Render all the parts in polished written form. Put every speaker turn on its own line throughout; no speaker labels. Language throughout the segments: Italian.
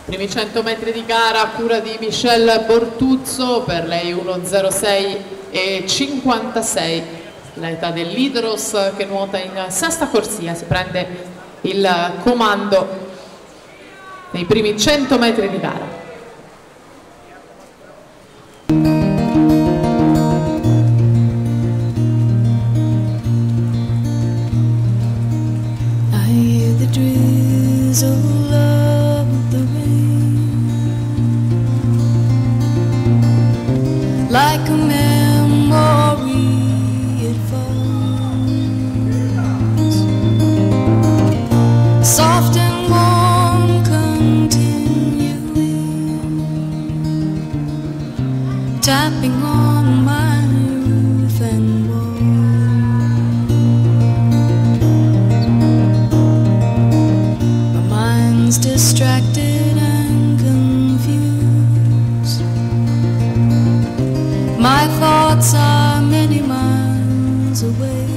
Primi 100 metri di gara a cura di Michelle Bortuzzo, per lei 1:06:56, l'età dell'Idros che nuota in sesta corsia, si prende il comando nei primi 100 metri di gara.
Like a memory it falls, soft and warm continually, tapping on my roof and walls. My mind's distracted and confused, my thoughts are many miles away.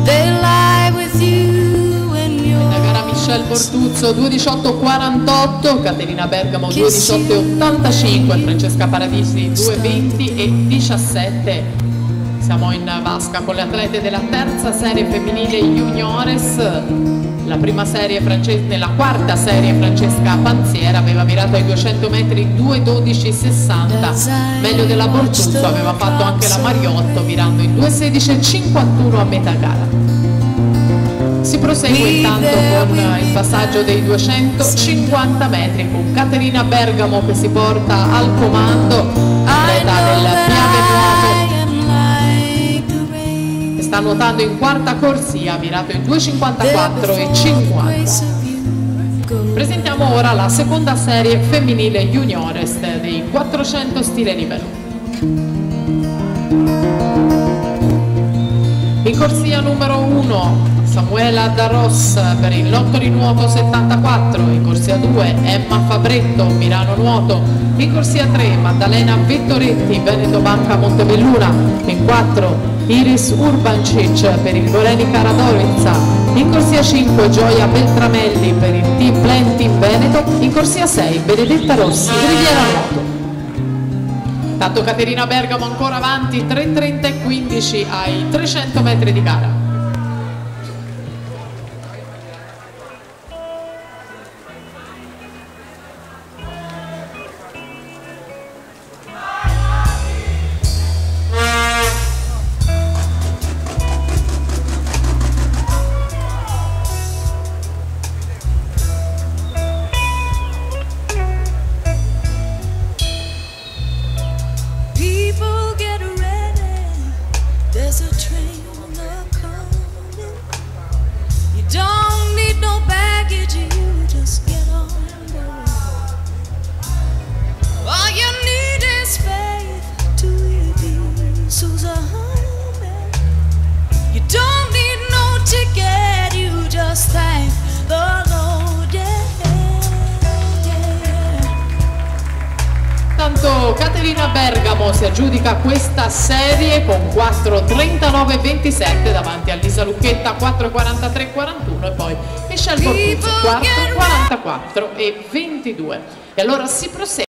They lie with you when you're.
La gara Michelle Bortuzzo 2:18:48, Caterina Bergamo 2:18:85, Francesca Paradisi 2:20:17. Siamo in vasca con le atlete della terza serie femminile juniores. La prima serie nella quarta serie Francesca Panziera aveva mirato ai 200 metri 2:12:60, meglio della Bortuzzo aveva fatto anche la Mariotto mirando in 2:16:51 a metà gara. Si prosegue intanto con il passaggio dei 250 metri con Caterina Bergamo che si porta al comando, atleta del Piave Nuoto. Sta nuotando in quarta corsia, virato in 2:54:50. Presentiamo ora la seconda serie femminile juniores dei 400 stile libero. In corsia numero 1 Samuela Darros per il lotto di nuoto 74, in corsia 2 Emma Fabretto, Milano Nuoto, in corsia 3 Maddalena Vittoretti, Veneto Banca Montebelluna, in 4 Iris Urbancic per il Gorenica Radovizza, in corsia 5 Gioia Beltramelli per il Team Plenty Veneto, in corsia 6 Benedetta Rossi, Riviera Nuoto. Tanto Caterina Bergamo ancora avanti, 3:30:15 ai 300 metri di gara.
There's a train a-coming. You don't need no baggage, you just get on board. All you need is faith to be Susan. You don't need no ticket, you just thank the Lord, yeah.
Tanto Caterina Bergamo si aggiudica questa serie con 4:39:27 davanti a Lisa Lucchetta 4:43:41 e poi Michelle Bortuzzo 4:44:22. E allora si prosegue.